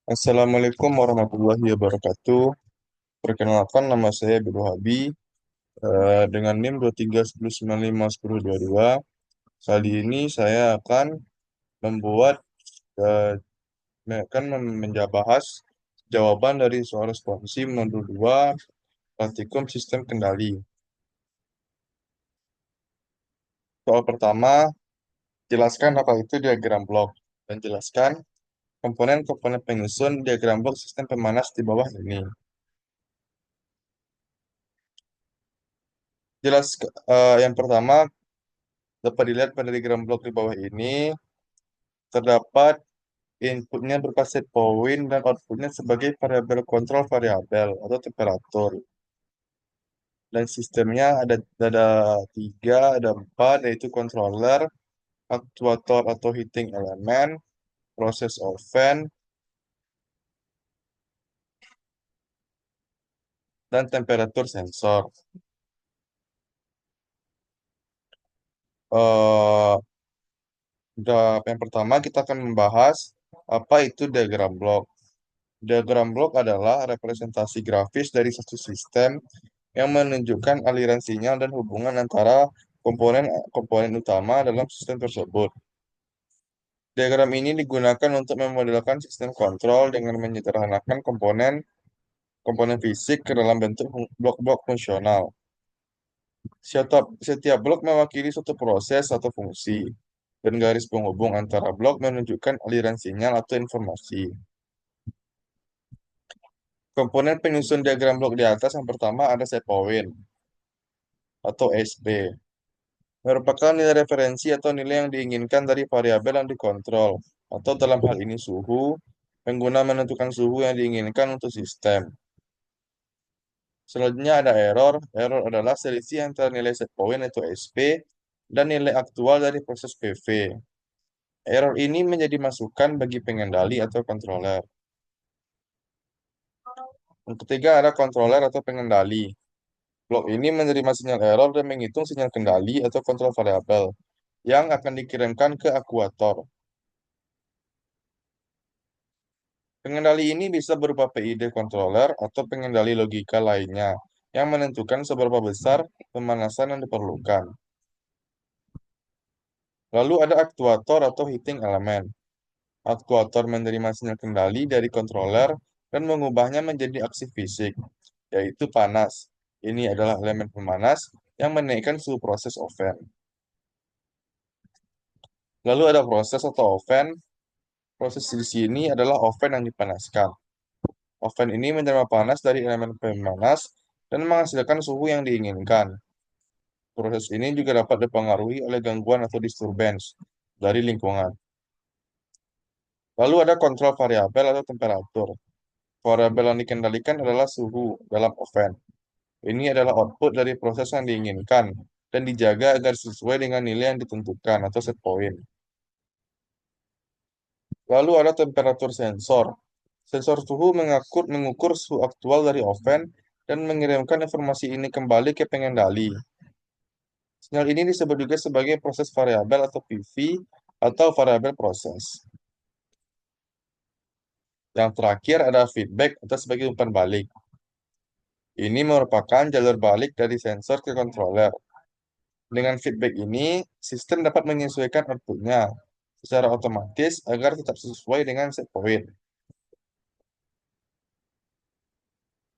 Assalamualaikum warahmatullahi wabarakatuh. Perkenalkan, nama saya Abdul Habi dengan NIM 2310951022. Kali ini saya akan membuat eh, bahas jawaban dari soal responsi modul 2 praktikum sistem kendali. Soal pertama, jelaskan apa itu diagram blok dan jelaskan komponen-komponen penyusun diagram blok sistem pemanas di bawah ini. Jelas, yang pertama dapat dilihat pada diagram blok di bawah ini terdapat inputnya berupa set point dan outputnya sebagai variabel kontrol variabel atau temperatur. Dan sistemnya ada tiga, ada empat, yaitu controller, aktuator atau heating element, proses oven, dan temperatur sensor. Eh, yang pertama kita akan membahas apa itu diagram blok. Diagram blok adalah representasi grafis dari satu sistem yang menunjukkan aliran sinyal dan hubungan antara komponen-komponen utama dalam sistem tersebut. Diagram ini digunakan untuk memodelkan sistem kontrol dengan menyederhanakan komponen fisik ke dalam bentuk blok-blok fungsional. Setiap blok mewakili suatu proses atau fungsi, dan garis penghubung antara blok menunjukkan aliran sinyal atau informasi. Komponen penyusun diagram blok di atas yang pertama ada set point atau SB. Merupakan nilai referensi atau nilai yang diinginkan dari variabel yang dikontrol, atau dalam hal ini suhu. Pengguna menentukan suhu yang diinginkan untuk sistem. Selanjutnya ada error. Error adalah selisih antara nilai set point atau SP dan nilai aktual dari proses PV. Error ini menjadi masukan bagi pengendali atau controller. Yang ketiga ada controller atau pengendali. Blok ini menerima sinyal error dan menghitung sinyal kendali atau kontrol variabel yang akan dikirimkan ke akuator. Pengendali ini bisa berupa PID controller atau pengendali logika lainnya yang menentukan seberapa besar pemanasan yang diperlukan. Lalu ada aktuator atau heating element. Aktuator menerima sinyal kendali dari controller dan mengubahnya menjadi aksi fisik, yaitu panas. Ini adalah elemen pemanas yang menaikkan suhu proses oven. Lalu ada proses atau oven. Proses di sini adalah oven yang dipanaskan. Oven ini menerima panas dari elemen pemanas dan menghasilkan suhu yang diinginkan. Proses ini juga dapat dipengaruhi oleh gangguan atau disturbance dari lingkungan. Lalu ada kontrol variabel atau temperatur. Variabel yang dikendalikan adalah suhu dalam oven. Ini adalah output dari proses yang diinginkan dan dijaga agar sesuai dengan nilai yang ditentukan atau set point. Lalu ada temperatur sensor. Sensor suhu mengukur suhu aktual dari oven dan mengirimkan informasi ini kembali ke pengendali. Sinyal ini disebut juga sebagai proses variabel atau PV atau variabel proses. Yang terakhir ada feedback atau sebagai umpan balik. Ini merupakan jalur balik dari sensor ke controller. Dengan feedback ini, sistem dapat menyesuaikan outputnya secara otomatis agar tetap sesuai dengan set point.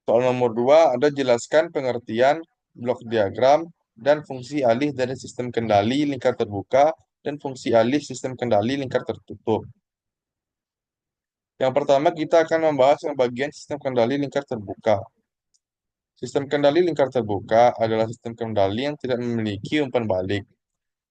Soal nomor 2 ada jelaskan pengertian blok diagram dan fungsi alih dari sistem kendali lingkar terbuka dan fungsi alih sistem kendali lingkar tertutup. Yang pertama kita akan membahas yang bagian sistem kendali lingkar terbuka. Sistem kendali lingkar terbuka adalah sistem kendali yang tidak memiliki umpan balik.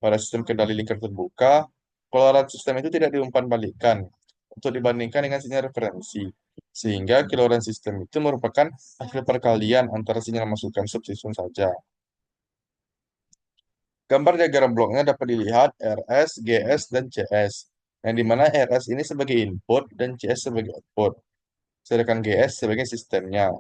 Pada sistem kendali lingkar terbuka, keluaran sistem itu tidak diumpan balikkan untuk dibandingkan dengan sinyal referensi. Sehingga keluaran sistem itu merupakan hasil perkalian antara sinyal masukan subsistem saja. Gambar diagram bloknya dapat dilihat RS, GS, dan CS. Yang dimana RS ini sebagai input dan CS sebagai output. Sedangkan GS sebagai sistemnya.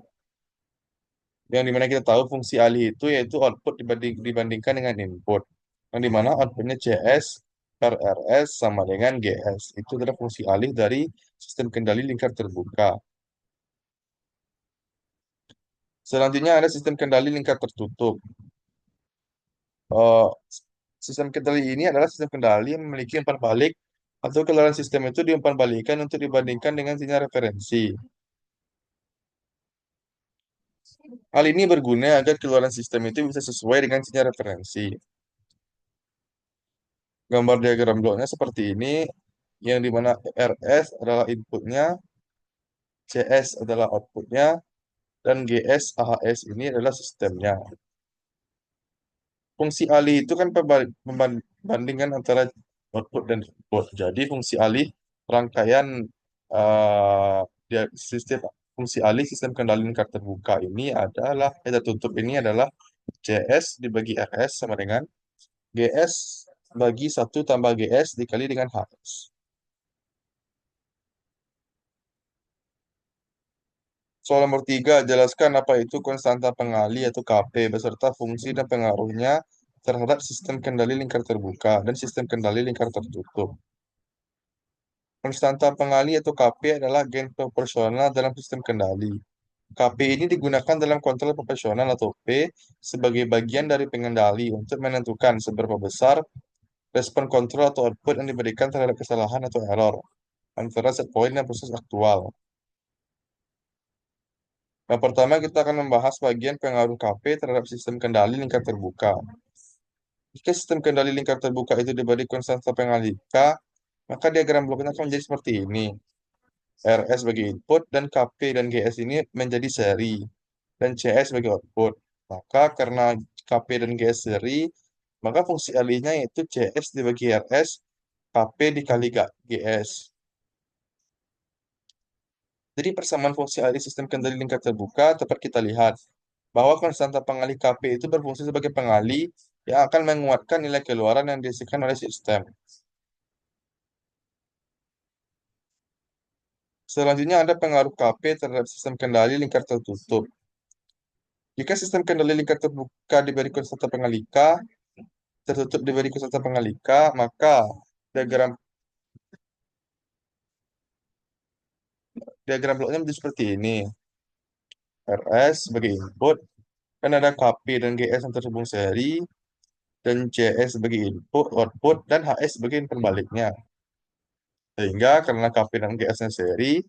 Yang dimana kita tahu fungsi alih itu yaitu output dibandingkan dengan input. Yang dimana outputnya CS RRS sama dengan GS. Itu adalah fungsi alih dari sistem kendali lingkar terbuka. Selanjutnya ada sistem kendali lingkar tertutup. Eh, Sistem kendali ini adalah sistem kendali yang memiliki umpan balik atau keluaran sistem itu diumpan balikan untuk dibandingkan dengan sinyal referensi. Hal ini berguna agar keluaran sistem itu bisa sesuai dengan sinyal referensi. Gambar diagram bloknya seperti ini, yang dimana RS adalah inputnya, CS adalah outputnya, dan GS AHS ini adalah sistemnya. Fungsi alih itu kan pembandingan antara output dan input. Jadi fungsi alih rangkaian eh, sistem fungsi alih sistem kendali lingkar terbuka ini adalah tertutup ini adalah CS dibagi RS sama dengan GS bagi 1 tambah GS dikali dengan HS. Soal nomor 3, jelaskan apa itu konstanta pengali atau KP beserta fungsi dan pengaruhnya terhadap sistem kendali lingkar terbuka dan sistem kendali lingkar tertutup. Konstanta pengali atau KP adalah gen proporsional dalam sistem kendali. KP ini digunakan dalam kontrol proporsional atau P sebagai bagian dari pengendali untuk menentukan seberapa besar respon kontrol atau output yang diberikan terhadap kesalahan atau error antara set point dan proses aktual. Yang pertama kita akan membahas bagian pengaruh KP terhadap sistem kendali lingkar terbuka. Jika sistem kendali lingkar terbuka itu diberi konstanta pengali K, maka diagram bloknya akan menjadi seperti ini. RS sebagai input dan KP dan GS ini menjadi seri dan CS sebagai output. Maka karena KP dan GS seri, maka fungsi alihnya yaitu CS dibagi RS, KP dikali GS. Jadi persamaan fungsi alih sistem kendali lingkar terbuka dapat kita lihat bahwa konstanta pengalih KP itu berfungsi sebagai pengalih yang akan menguatkan nilai keluaran yang dihasilkan oleh sistem. Selanjutnya ada pengaruh KP terhadap sistem kendali lingkar tertutup. Jika sistem kendali lingkar terbuka diberi konstanta pengalih K, tertutup diberi konstanta pengalih K, maka diagram diagram bloknya menjadi seperti ini. RS sebagai input, kan ada KP dan GS yang terhubung seri, dan CS sebagai input, output, dan HS sebagai input baliknya. Sehingga karena KP dan GS-nya seri,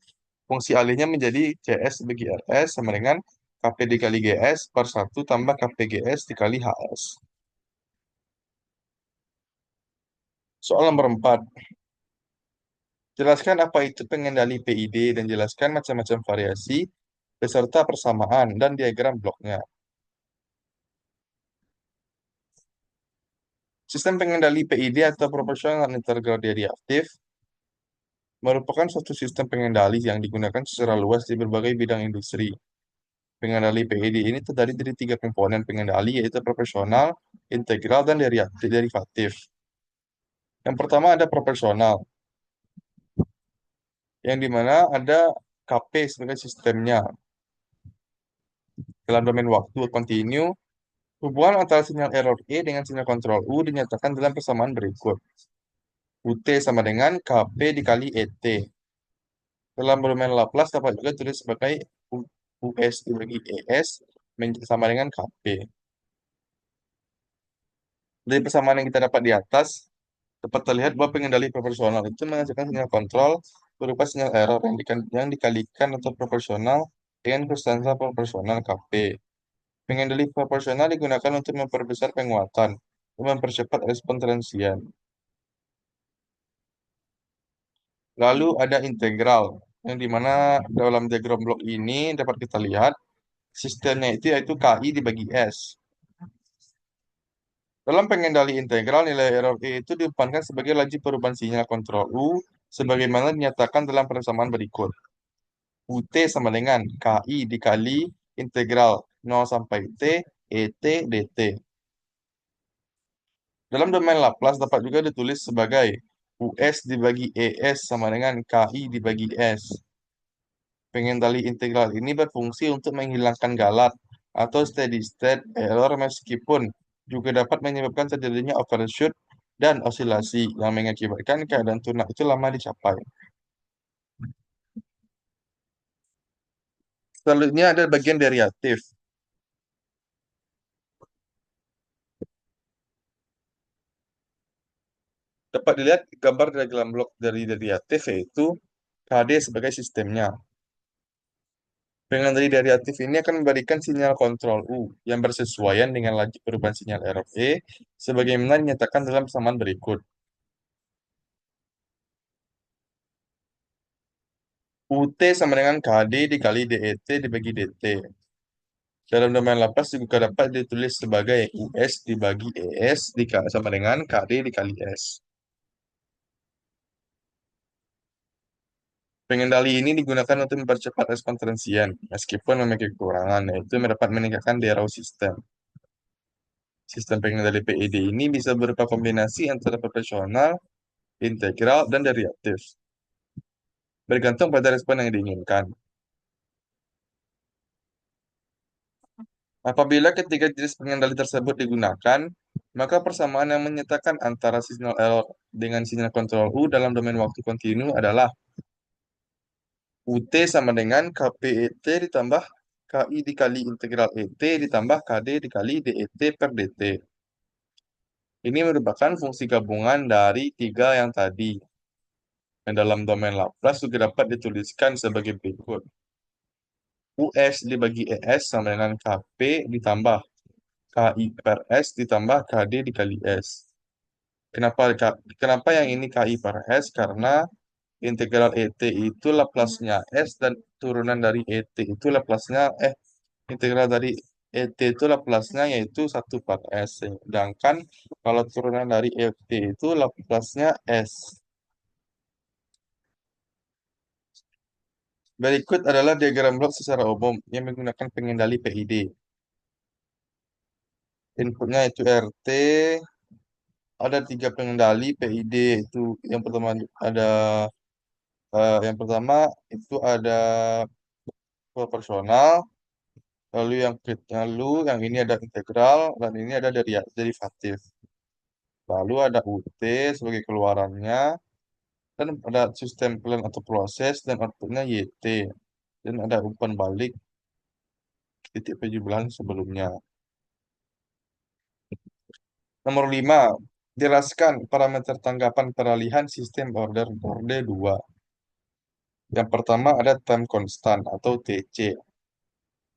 fungsi alihnya menjadi CS bagi RS sama dengan KP dikali GS per 1 tambah KP GS dikali HS. Soal nomor 4. Jelaskan apa itu pengendali PID dan jelaskan macam-macam variasi beserta persamaan dan diagram bloknya. Sistem pengendali PID atau proporsional integral derivatif merupakan suatu sistem pengendali yang digunakan secara luas di berbagai bidang industri. Pengendali PID ini terdiri dari 3 komponen pengendali yaitu proporsional, integral, dan derivatif. Yang pertama ada proporsional, yang dimana ada KP sebagai sistemnya. Dalam domain waktu kontinu, hubungan antara sinyal error E dengan sinyal kontrol U dinyatakan dalam persamaan berikut. UT sama dengan KP dikali ET. Dalam domain Laplace dapat juga tulis sebagai US dibagi ES sama dengan KP. Dari persamaan yang kita dapat di atas, dapat terlihat bahwa pengendali proporsional itu menghasilkan sinyal kontrol berupa sinyal error yang dikalikan atau proporsional dengan konstanta proporsional KP. Pengendali proporsional digunakan untuk memperbesar penguatan dan mempercepat respon transien. Lalu ada integral, yang dimana dalam diagram blok ini dapat kita lihat sistemnya itu yaitu KI dibagi S. Dalam pengendali integral, nilai error E itu diumpankan sebagai laju perubahan sinyal kontrol U, sebagaimana dinyatakan dalam persamaan berikut. UT sama dengan KI dikali integral 0 sampai T, ET, DT. Dalam domain Laplace dapat juga ditulis sebagai US dibagi ES sama dengan KI dibagi S. Pengendali integral ini berfungsi untuk menghilangkan galat atau steady state error meskipun juga dapat menyebabkan terjadinya overshoot dan osilasi yang mengakibatkan keadaan tunak itu lama dicapai. Selanjutnya ada bagian derivatif. Dapat dilihat gambar diagram blok dari derivatif yaitu KD sebagai sistemnya. Pengendali derivatif ini akan memberikan sinyal kontrol U yang bersesuaian dengan laju perubahan sinyal RFE sebagaimana dinyatakan dalam persamaan berikut. UT sama dengan KD dikali DET dibagi DT. Dalam domain Laplace juga dapat ditulis sebagai US dibagi ES sama dengan KD dikali S. Pengendali ini digunakan untuk mempercepat respon transient, meskipun memiliki kekurangan, yaitu dapat meningkatkan derau sistem. Sistem pengendali PID ini bisa berupa kombinasi antara proporsional, integral, dan derivatif, bergantung pada respon yang diinginkan. Apabila ketiga jenis pengendali tersebut digunakan, maka persamaan yang menyatakan antara signal error dengan sinyal kontrol U dalam domain waktu kontinu adalah UT sama dengan KPET ditambah KI dikali integral ET ditambah KD dikali DET per DT. Ini merupakan fungsi gabungan dari tiga yang tadi. Dan dalam domain Laplace juga dapat dituliskan sebagai berikut. US dibagi ES sama dengan KP ditambah KI per S ditambah KD dikali S. Kenapa yang ini KI per S? Karena integral ET itu Laplace-nya S dan turunan dari ET itu Laplace-nya integral dari ET itu Laplace-nya yaitu 1 per S. Sedangkan kalau turunan dari ET itu Laplace-nya S. Berikut adalah diagram blok secara umum yang menggunakan pengendali PID. Inputnya itu RT, ada tiga pengendali PID itu yang pertama ada itu ada proporsional, lalu yang ini ada integral dan ini ada derivatif. Lalu ada UT sebagai keluarannya dan ada sistem plan atau proses dan outputnya YT dan ada umpan balik titik penjumlahan sebelumnya. Nomor 5, jelaskan parameter tanggapan peralihan sistem orde 2. Yang pertama ada time constant atau TC.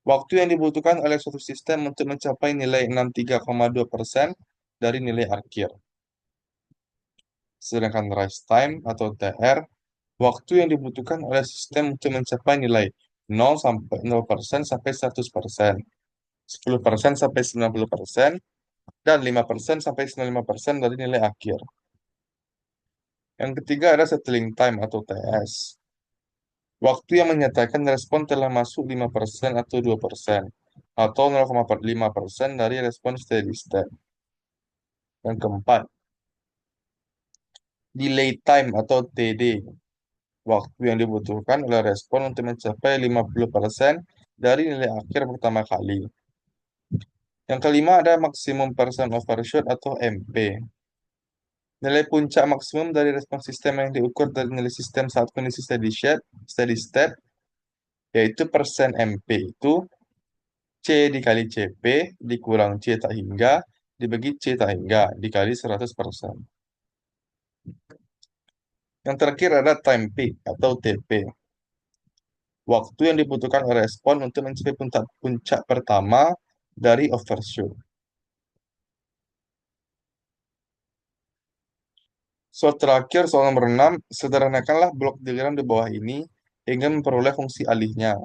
Waktu yang dibutuhkan oleh suatu sistem untuk mencapai nilai 63,2% dari nilai akhir. Sedangkan rise time atau TR, waktu yang dibutuhkan oleh sistem untuk mencapai nilai 0% sampai 100%, 10% sampai 90%, dan 5% sampai 95% dari nilai akhir. Yang ketiga ada settling time atau TS. Waktu yang menyatakan respon telah masuk 5% atau 2% atau 0,5% dari respon steady state. Yang keempat, delay time atau TD. Waktu yang dibutuhkan oleh respon untuk mencapai 50% dari nilai akhir pertama kali. Yang kelima ada maksimum percent overshoot atau MP. Nilai puncak maksimum dari respon sistem yang diukur dari nilai sistem saat kondisi steady state, yaitu persen MP itu C dikali CP dikurang C tak hingga dibagi C tak hingga dikali 100%. Yang terakhir ada time peak atau TP. Waktu yang dibutuhkan oleh respon untuk mencapai puncak pertama dari overshoot. Soal terakhir, soal nomor 6, sederhanakanlah blok diagram di bawah ini hingga memperoleh fungsi alihnya.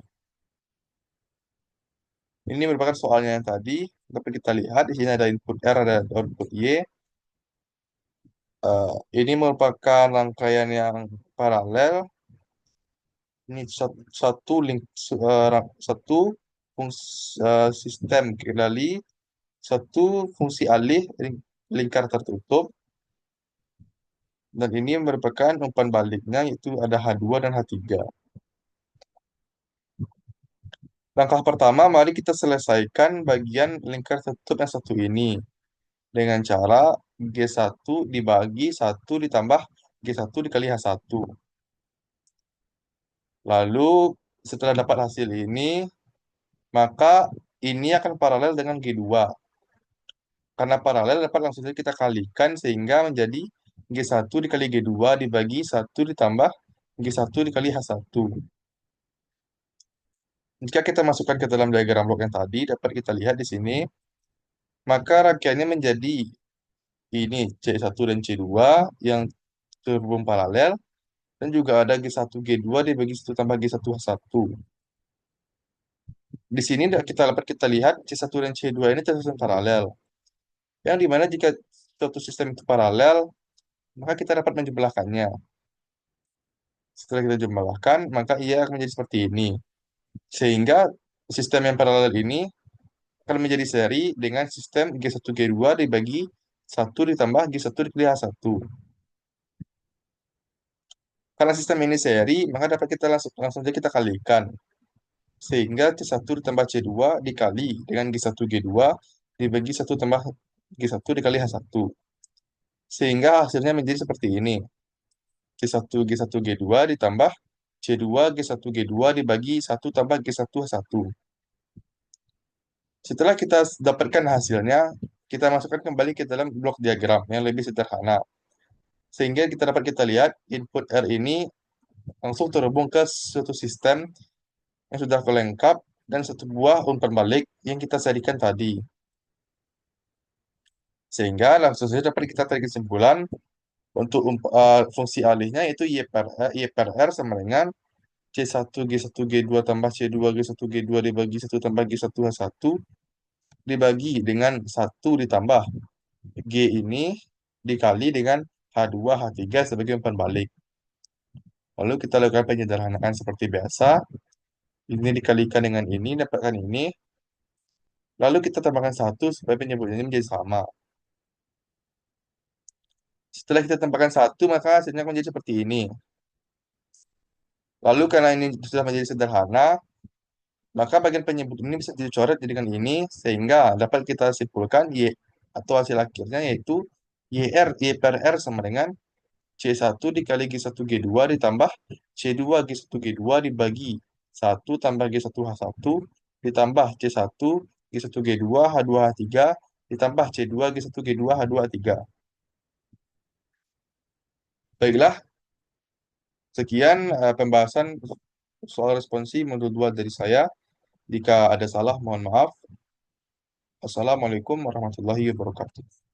Ini merupakan soalnya yang tadi, tapi kita lihat di sini ada input R, ada output Y. Ini merupakan rangkaian yang paralel. Ini satu fungsi sistem kendali, satu fungsi alih lingkar tertutup, dan ini merupakan umpan baliknya yaitu ada H2 dan H3. Langkah pertama, mari kita selesaikan bagian lingkar tertutup yang satu ini. dengan cara G1 dibagi 1 ditambah G1 dikali H1. Lalu setelah dapat hasil ini, maka ini akan paralel dengan G2. Karena paralel dapat langsung saja kita kalikan sehingga menjadi G1 dikali G2 dibagi 1 ditambah G1 dikali H1. Jika kita masukkan ke dalam diagram blok yang tadi, dapat kita lihat di sini, maka rangkaiannya menjadi ini C1 dan C2 yang terhubung paralel, dan juga ada G1 G2 dibagi 1 tambah G1 H1. Di sini kita dapat kita lihat C1 dan C2 ini tersusun paralel. Yang dimana jika suatu sistem itu paralel, maka kita dapat menjumlahkannya. Setelah kita jumlahkan, maka ia akan menjadi seperti ini. Sehingga sistem yang paralel ini akan menjadi seri dengan sistem G1 G2 dibagi 1 ditambah G1 dikali H1. Karena sistem ini seri, maka dapat kita langsung saja kita kalikan. Sehingga C1 ditambah C2 dikali dengan G1 G2 dibagi 1 tambah G1 dikali H1. Sehingga hasilnya menjadi seperti ini. C1 G1 G2 ditambah C2 G1 G2 dibagi 1 tambah G1 H1. Setelah kita dapatkan hasilnya, kita masukkan kembali ke dalam blok diagram yang lebih sederhana. Sehingga kita lihat input R ini langsung terhubung ke suatu sistem yang sudah lengkap dan satu buah umpan balik yang kita serikan tadi. Sehingga langsung saja dapat kita tarik kesimpulan untuk fungsi alihnya yaitu Y per R sama dengan C1 G1 G2 tambah C2 G1 G2 dibagi 1 tambah G1 H1 dibagi dengan 1 ditambah G ini dikali dengan H2 H3 sebagai umpan balik. Lalu kita lakukan penyederhanaan seperti biasa. Ini dikalikan dengan ini, dapatkan ini. Lalu kita tambahkan 1 supaya penyebut ini menjadi sama. Setelah kita tambahkan 1, maka hasilnya akan menjadi seperti ini. Lalu karena ini sudah menjadi sederhana, maka bagian penyebut ini bisa dicoret dengan ini, sehingga dapat kita simpulkan Y atau hasil akhirnya yaitu Y per R sama dengan C1 dikali G1 G2 ditambah C2 G1 G2 dibagi 1 tambah G1 H1 ditambah C1 G1 G2 H2 H3 ditambah C2 G1 G2 H2 H3. Baiklah, sekian pembahasan soal responsi modul 2 dari saya. Jika ada salah, mohon maaf. Assalamualaikum warahmatullahi wabarakatuh.